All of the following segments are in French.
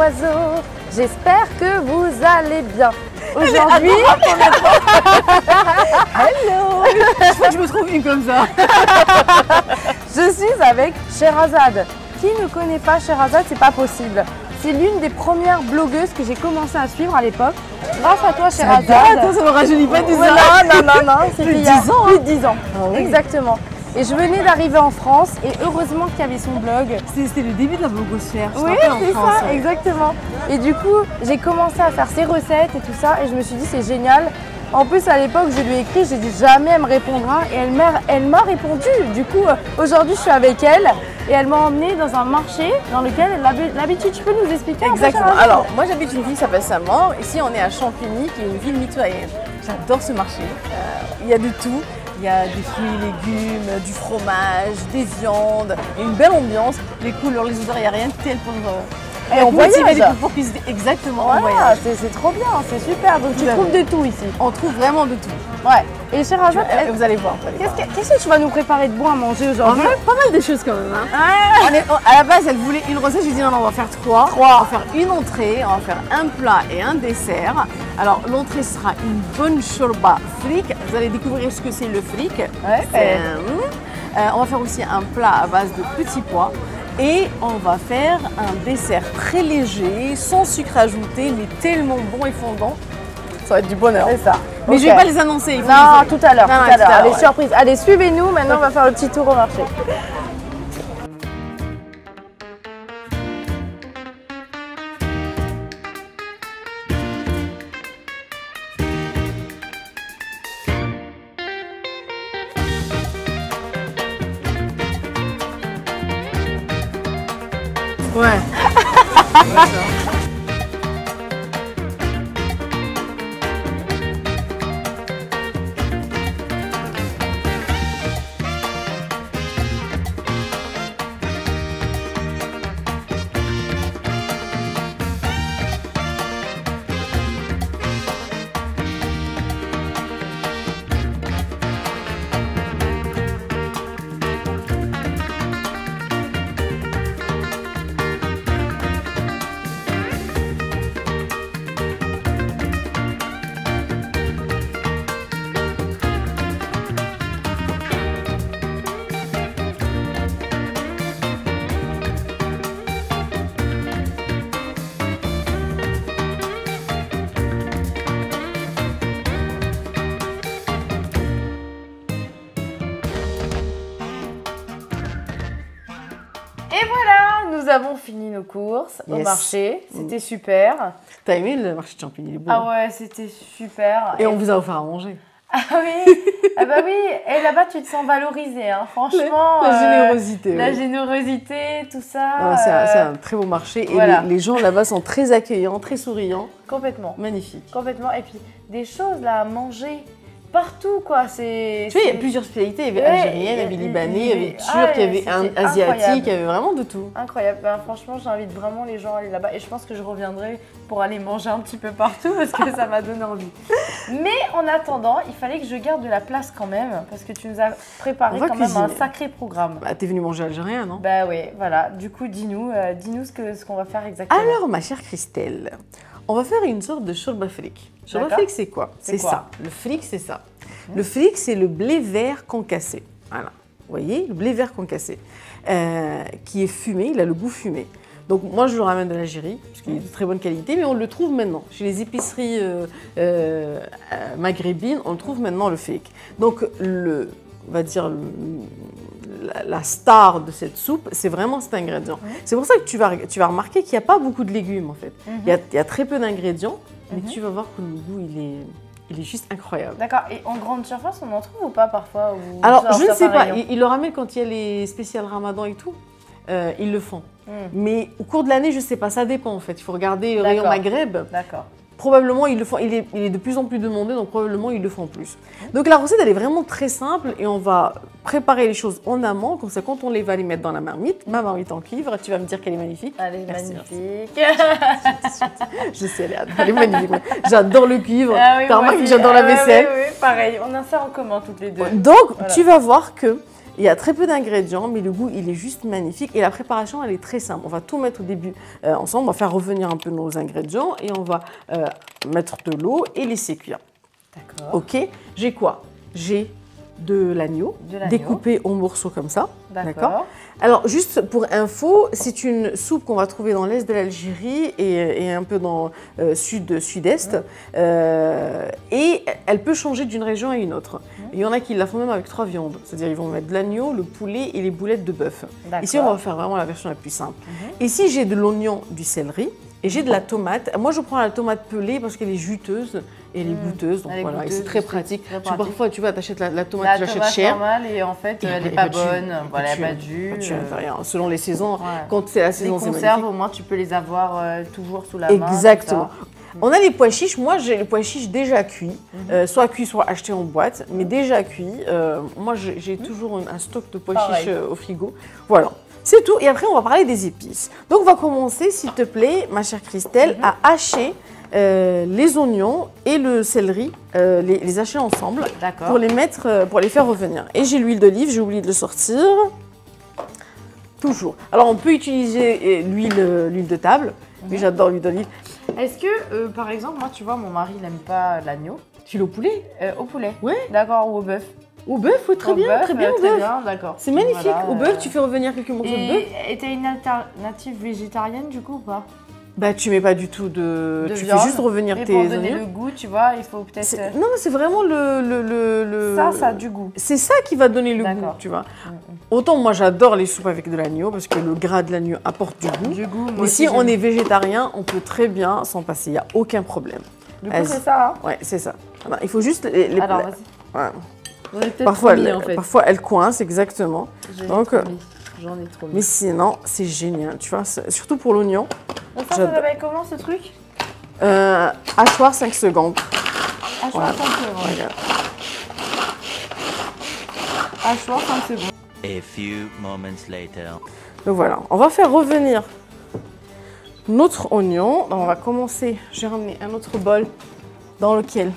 oiseaux, j'espère que vous allez bien. Aujourd'hui, hello. Je crois que je me trouve une comme ça. je suis avec Sherazade. Qui ne connaît pas Sherazade, c'est pas possible. C'est l'une des premières blogueuses que j'ai commencé à suivre à l'époque. Grâce à toi, Sherazade. Attends, ça me rajeunit pas du ça. Non, c'était il y a 10 ans, plus de 10 ans. Ah oui. Exactement. Et je venais d'arriver en France et heureusement qu'il y avait son blog. C'était le début de la blogosphère. Oui, c'est ça, exactement. Et du coup, j'ai commencé à faire ses recettes et tout ça et je me suis dit c'est génial. En plus, à l'époque, je lui ai écrit, j'ai dit jamais elle me répondra et elle m'a répondu. Du coup, aujourd'hui, je suis avec elle et elle m'a emmenée dans un marché dans lequel l'habitude, tu peux nous expliquer? Exactement. Alors, moi j'habite une ville qui s'appelle Saint-Maur. Ici, on est à Champigny, qui est une ville mitoyenne. J'adore ce marché. Il y a de tout. Il y a des fruits et légumes, du fromage, des viandes, et une belle ambiance. Les couleurs, les odeurs, il n'y a rien de tel pour Et on voyage. pour cuisiner. Exactement, Voilà, on voyage. c'est trop bien, c'est super. Donc tu trouves de tout ici. On trouve vraiment de tout. Ouais. Et Sherazade, Vous allez voir. qu'est-ce que tu vas nous préparer de bon à manger aujourd'hui? Pas mal de choses quand même. Hein. À la base, elle voulait une recette. J'ai dit non, on va faire trois. On va faire une entrée, on va faire un plat et un dessert. Alors, l'entrée sera une bonne shorba fric. Vous allez découvrir ce que c'est le fric. Ouais. On va faire aussi un plat à base de petits pois. Et on va faire un dessert très léger, sans sucre ajouté, mais tellement bon et fondant. Ça va être du bonheur. C'est ça. Mais je ne vais pas les annoncer. Non, tout à l'heure. Allez, ouais. surprise. Allez, suivez-nous. Maintenant, on va faire le petit tour au marché. Ouais. Et voilà, nous avons fini nos courses au marché. C'était super. T'as aimé le marché de champignons? Il est beau. Ah ouais, c'était super. Et on vous a offert à manger. Ah oui, ah bah oui. Et là-bas, tu te sens valorisée, hein. Franchement. La générosité. La oui. générosité, tout ça. C'est un très beau marché. Et voilà. les gens là-bas sont très accueillants, très souriants. Complètement. Magnifique. Complètement. Et puis, des choses là à manger partout, quoi. Tu vois, il y a plusieurs spécialités. Il y avait algérienne, il y avait libanais, il y avait turc, il y avait asiatique, il y avait vraiment de tout. Incroyable. Ben, franchement, j'invite vraiment les gens à aller là-bas. Et je pense que je reviendrai pour aller manger un petit peu partout parce que ça m'a donné envie. Mais en attendant, il fallait que je garde de la place quand même parce que tu nous as préparé quand même un sacré programme. Bah, t'es venue manger algérien, non? Bah oui, voilà. Du coup, dis-nous ce qu'on va faire exactement. Alors, ma chère Christelle, on va faire une sorte de shorba fric. Shorba fric, c'est quoi? C'est ça. Le fric, c'est ça. Le fric, c'est le blé vert concassé. Voilà. Vous voyez, le blé vert concassé, qui est fumé, il a le goût fumé. Donc moi, je le ramène de l'Algérie, parce qu'il est de très bonne qualité, mais on le trouve maintenant. Chez les épiceries maghrébines, on le trouve maintenant, le fric. Donc, on va dire, la star de cette soupe, c'est vraiment cet ingrédient. C'est pour ça que tu vas remarquer qu'il n'y a pas beaucoup de légumes, en fait. Il y a très peu d'ingrédients, mais tu vas voir que le goût, il est juste incroyable. D'accord. Et en grande surface, on en trouve ou pas parfois ou alors, je ne sais pas. Ils le ramènent quand il y a les spéciales Ramadan et tout. Ils le font. Mais au cours de l'année, je ne sais pas. Ça dépend, en fait. Il faut regarder le rayon Maghreb. D'accord. Probablement, ils le font. Il est de plus en plus demandé, donc probablement, ils le font plus. Donc, la recette, elle est vraiment très simple et on va préparer les choses en amont. Comme ça, quand on va les mettre dans la marmite, ma marmite en cuivre, tu vas me dire qu'elle est magnifique. Elle est magnifique. Je sais, elle est magnifique. J'adore le cuivre. Ah oui, t'as remarqué que j'adore la vaisselle. Oui, pareil. On a ça en commun toutes les deux. Donc, tu vas voir que Il y a très peu d'ingrédients, mais le goût, il est juste magnifique. Et la préparation, elle est très simple. On va tout mettre au début ensemble. On va faire revenir un peu nos ingrédients et on va mettre de l'eau et laisser cuire. D'accord. Ok, j'ai quoi? J'ai de l'agneau découpé en morceaux comme ça. D'accord. Alors, juste pour info, c'est une soupe qu'on va trouver dans l'est de l'Algérie et un peu dans sud-est. Et elle peut changer d'une région à une autre. Il y en a qui la font même avec 3 viandes. C'est-à-dire ils vont mettre de l'agneau, le poulet et les boulettes de bœuf. Ici, on va faire vraiment la version la plus simple. Ici, j'ai de l'oignon, du céleri et j'ai de la tomate. Moi, je prends la tomate pelée parce qu'elle est juteuse. Et elle est goûteuse, donc voilà, c'est très pratique. Parfois, tu vois, tu achètes la tomate, tu l'achètes chère. Normale et en fait, elle n'est pas bonne, voilà, elle n'a pas de jus. Selon les saisons, quand c'est la saison, c'est magnifique. Les conserves, au moins, tu peux les avoir toujours sous la main. Exactement. On a les pois chiches. Moi, j'ai les pois chiches déjà cuits, soit cuits, soit achetés en boîte, mais déjà cuits. Moi, j'ai toujours un stock de pois chiches au frigo. Voilà. C'est tout. Et après, on va parler des épices. Donc, on va commencer, s'il te plaît, ma chère Christelle, à hacher les oignons et le céleri, les hacher ensemble pour les mettre, pour les faire revenir. Et j'ai l'huile d'olive, j'ai oublié de le sortir. Toujours. Alors on peut utiliser l'huile de table, mais j'adore l'huile d'olive. Est-ce que, par exemple, moi tu vois, mon mari n'aime pas l'agneau. Tu l'as au poulet? Au poulet. Ouais. D'accord, ou au bœuf. Au bœuf, oui, très bien au bœuf. D'accord. C'est magnifique. Voilà, au bœuf, tu fais revenir quelques morceaux de bœuf. Et t'as une alternative végétarienne du coup ou pas? Bah, tu mets pas du tout de tu viande, fais juste revenir tes oignons. Pour donner le goût, tu vois, il faut peut-être... Non, c'est vraiment Ça a du goût. C'est ça qui va donner le goût, tu vois. Autant moi, j'adore les soupes avec de l'agneau parce que le gras de l'agneau apporte du goût. Mais si on est végétarien, on peut très bien s'en passer, il n'y a aucun problème. Du coup, c'est ça, hein? Ouais, c'est ça. Alors, il faut juste... Alors, vas-y. Ouais. Parfois, elle coince, exactement. J'en ai trop mis. Mais sinon, c'est génial, tu vois, surtout pour l'oignon. Ça s'appelle comment ce truc? Hachoir 5 secondes. Hachoir 5 secondes. Hachoir 5 secondes. A few moments later. Donc voilà, on va faire revenir notre oignon. Donc on va commencer, j'ai ramené un autre bol dans lequel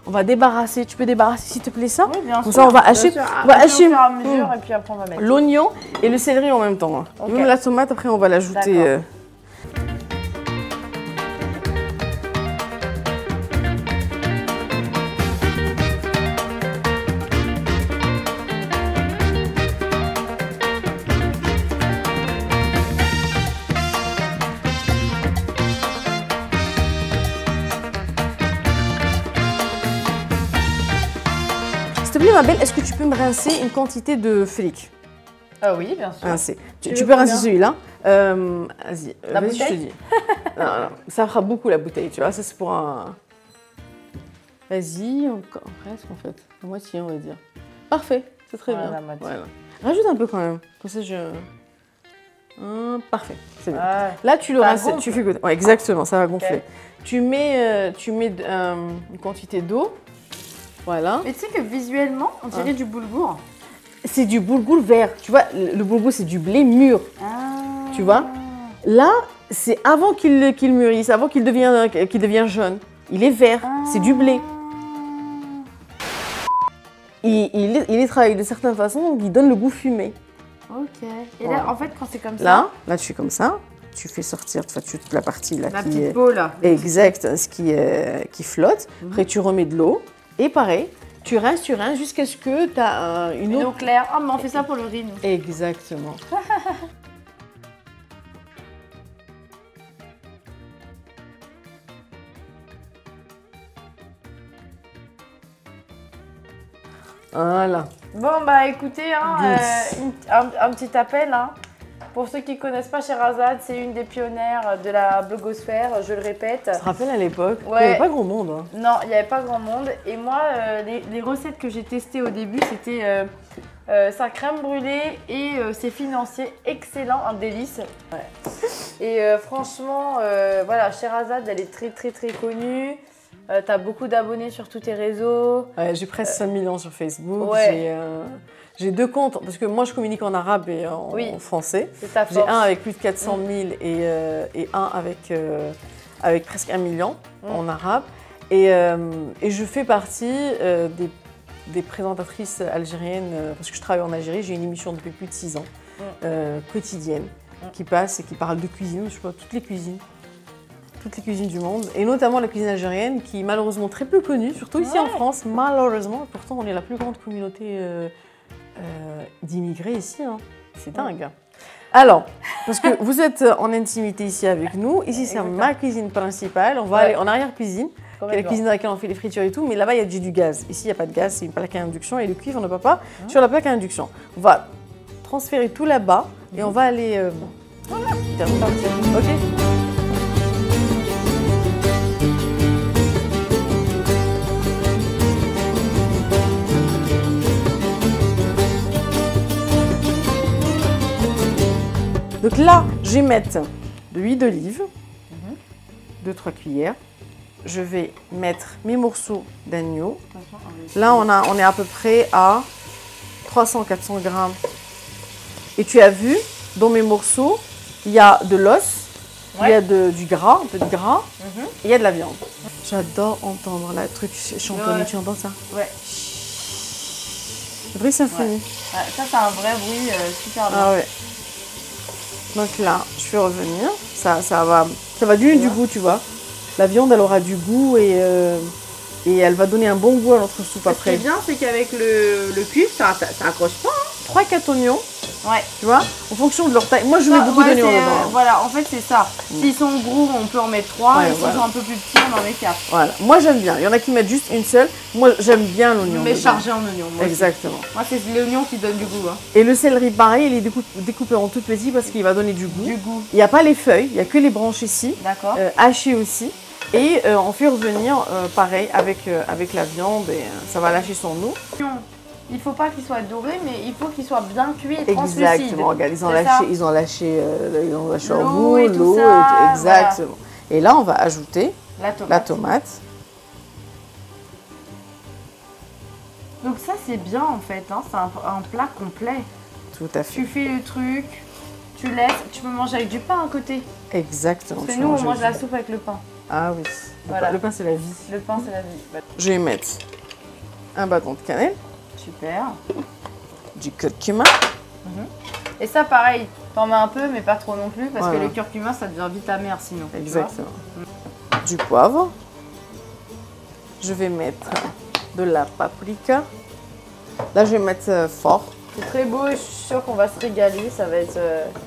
on va débarrasser. Tu peux débarrasser s'il te plaît ça? Oui, bien sûr. Comme ça on va hacher. On va hacher au fur et à mesure et puis après on va mettre l'oignon et le céleri en même temps. Okay. Même la tomate, après on va l'ajouter. S'il te plaît, ma belle, est-ce que tu peux me rincer une quantité de fric? Ah oui, bien sûr. Rincer. Tu peux rincer celui-là. Vas-y, je te dis. Non, ça fera beaucoup la bouteille, tu vois. Ça, c'est pour un... Vas-y, presque en fait. La moitié, on va dire. Parfait, c'est très bien. Voilà. Rajoute un peu quand même. Comme ça, parfait, c'est bien. Là, tu le rinces. Tu fais... Ouais, exactement, ça va gonfler. Okay. Tu mets une quantité d'eau. Voilà. Mais tu sais que visuellement, on dirait du boulgour. C'est du boulgour vert. Tu vois, le boulgour, c'est du blé mûr. Tu vois? Là, c'est avant qu'il mûrisse, avant qu'il devienne jaune. Il est vert. C'est du blé. Il est travaillé de certaine façon, donc il donne le goût fumé. Ok. Et là, en fait, quand c'est comme ça... Là, tu fais comme ça. Tu fais sortir toute la partie là la petite peau, là. Exact, ce qui flotte. Après, tu remets de l'eau. Et pareil, tu rinces jusqu'à ce que tu as une eau claire. Ah, mais on fait ça pour le riz, nous. Exactement. Voilà. Bon, bah écoutez, hein, un petit appel. Hein. Pour ceux qui ne connaissent pas Sherazade, c'est une des pionnières de la blogosphère, je le répète. Tu te rappelles à l'époque, il n'y avait pas grand monde. Hein. Non, il n'y avait pas grand monde. Et moi, les recettes que j'ai testées au début, c'était sa crème brûlée et ses financiers excellents, un délice. Ouais. Et franchement, voilà, Sherazade, elle est très très très connue. Tu as beaucoup d'abonnés sur tous tes réseaux. Ouais, j'ai presque 5 millions sur Facebook. Ouais. J'ai 2 comptes, parce que moi je communique en arabe et en français. C'est ta force. J'ai un avec plus de 400 000 et un avec presque 1 million en arabe. Et je fais partie des présentatrices algériennes, parce que je travaille en Algérie, j'ai une émission depuis plus de 6 ans, quotidienne, qui passe et qui parle de cuisine, je sais pas, toutes les cuisines du monde, et notamment la cuisine algérienne, qui est malheureusement très peu connue, surtout ici en France, malheureusement, pourtant on est la plus grande communauté d'immigrés ici, hein. C'est dingue. Alors, parce que vous êtes en intimité ici avec nous, ici c'est ma cuisine principale, on va aller en arrière-cuisine, qui est la cuisine dans laquelle on fait les fritures et tout, mais là-bas il y a du gaz. Ici il n'y a pas de gaz, c'est une plaque à induction et le cuivre ne peut pas sur la plaque à induction. On va transférer tout là-bas et on va aller... Voilà, c'est reparti. Ok. Donc là, je vais mettre de l'huile d'olive, 2-3 cuillères. Je vais mettre mes morceaux d'agneau. Là, on est à peu près à 300-400 grammes. Et tu as vu, dans mes morceaux, il y a de l'os, il y a du gras, un peu de gras, et il y a de la viande. J'adore entendre le truc chantonner, tu entends ça? Ouais. Le bruit symphonie. Ouais, ça, c'est un vrai bruit super bien. Ah ouais. Donc là, je fais revenir. Ça va donner du goût, tu vois. La viande, elle aura du goût et elle va donner un bon goût à notre soupe après. Ce qui est bien, c'est qu'avec le cuivre, ça accroche pas. Hein. 3-4 oignons. Ouais. Tu vois, en fonction de leur taille. Moi, je mets beaucoup d'oignons dedans. Voilà, en fait, c'est ça. S'ils sont gros, on peut en mettre 3. Et s'ils sont un peu plus petits, on en met 4. Voilà. Moi, j'aime bien. Il y en a qui mettent juste une seule. Moi, j'aime bien l'oignon. Mais chargé en oignon. Exactement. Moi, c'est l'oignon qui donne du goût. Hein. Et le céleri, pareil, il est découpé en tout petit parce qu'il va donner du goût. Du goût. Il n'y a pas les feuilles, il n'y a que les branches ici. D'accord. Hachées aussi. Et on fait revenir, pareil, avec la viande et ça va lâcher son eau. Il ne faut pas qu'il soit doré, mais il faut qu'il soit bien cuit et translucide. Exactement, regarde, ils ont lâché en bout, l'eau, exactement. Voilà. Et là, on va ajouter la tomate. Donc ça, c'est bien en fait, hein. C'est un plat complet. Tout à fait. Tu fais le truc, tu laisses, tu peux manger avec du pain à côté. Exactement. Parce que nous, on mange la soupe avec le pain. Ah oui, voilà. Le pain, c'est la vie. Le pain, c'est la vie. Je vais mettre un bâton de cannelle. Super. Du curcuma. Et ça, pareil, t'en mets un peu, mais pas trop non plus, parce que le curcuma, ça devient vite amer sinon. Exactement. Du poivre. Je vais mettre de la paprika. Là, je vais mettre fort. C'est très beau et je suis sûre qu'on va se régaler, ça va être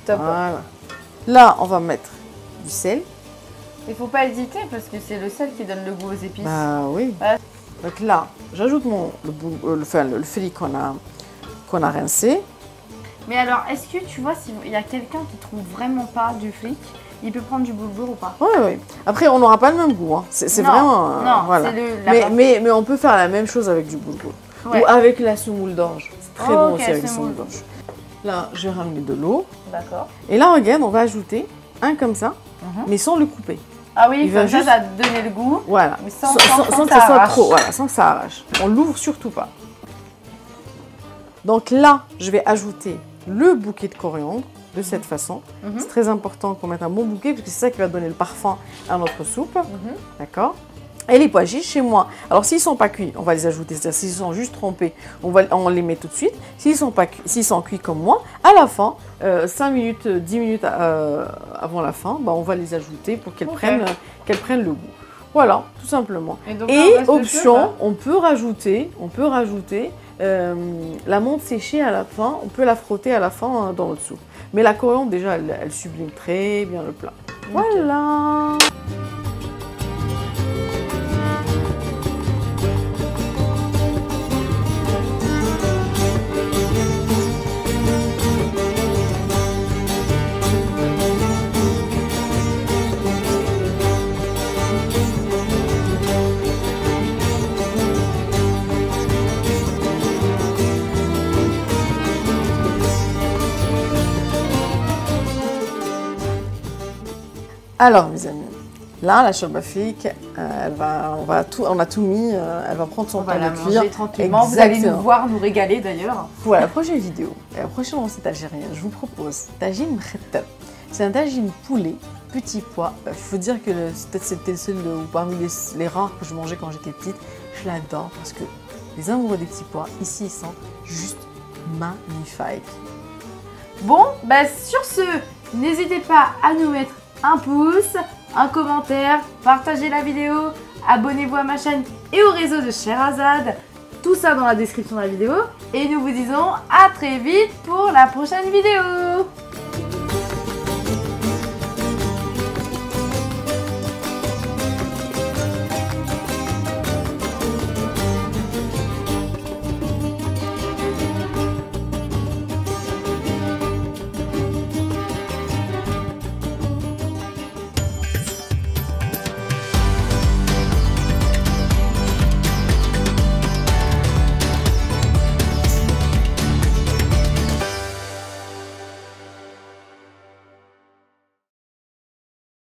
top. Voilà. Là, on va mettre du sel. Il faut pas hésiter, parce que c'est le sel qui donne le goût aux épices. Ah oui. Voilà. Donc là, j'ajoute le fric qu'on a rincé. Mais alors, est-ce que tu vois, s'il y a quelqu'un qui trouve vraiment pas du fric, il peut prendre du boulgour ou pas? Oui, oui. Après, on n'aura pas le même goût. Hein. C'est vraiment... non, voilà. Mais on peut faire la même chose avec du boulgour. Ouais. Ou avec la semoule d'orge. C'est très bon aussi avec la semoule d'orge. Là, je vais ramener de l'eau. D'accord. Et là, regarde, on va ajouter un comme ça, mais sans le couper. Ah oui, comme ça va donner le goût. Voilà. Mais sans que ça soit trop, voilà, sans que ça arrache. On l'ouvre surtout pas. Donc là, je vais ajouter le bouquet de coriandre de cette façon. C'est très important qu'on mette un bon bouquet parce que c'est ça qui va donner le parfum à notre soupe. D'accord? Et les pois chiches chez moi. Alors s'ils ne sont pas cuits, on va les ajouter. C'est-à-dire s'ils sont juste trempés, on les met tout de suite. S'ils sont cuits comme moi, à la fin, 5 minutes, 10 minutes avant la fin, bah, on va les ajouter pour qu'elles prennent le goût. Voilà, tout simplement. Et option, on peut rajouter la menthe séchée à la fin. On peut la frotter à la fin dans notre soupe. Mais la coriandre, déjà, elle sublime très bien le plat. Voilà. Alors, mes amis, là, la shorba afrique, on a tout mis, elle va prendre son temps de cuire. Tranquillement. Vous allez nous voir nous régaler d'ailleurs. Pour la prochaine vidéo, la prochaine recette algérienne, je vous propose tagine mkhettab. C'est un tagine poulet, petit pois. Il faut dire que peut-être c'était le seul ou parmi les rares que je mangeais quand j'étais petite. Je l'adore parce que Les amoureux des petits pois, ici, ils sont juste magnifiques. Bon, bah sur ce, n'hésitez pas à nous mettre un pouce, un commentaire, partagez la vidéo, abonnez-vous à ma chaîne et au réseau de Sherazade. Tout ça dans la description de la vidéo. Et nous vous disons à très vite pour la prochaine vidéo.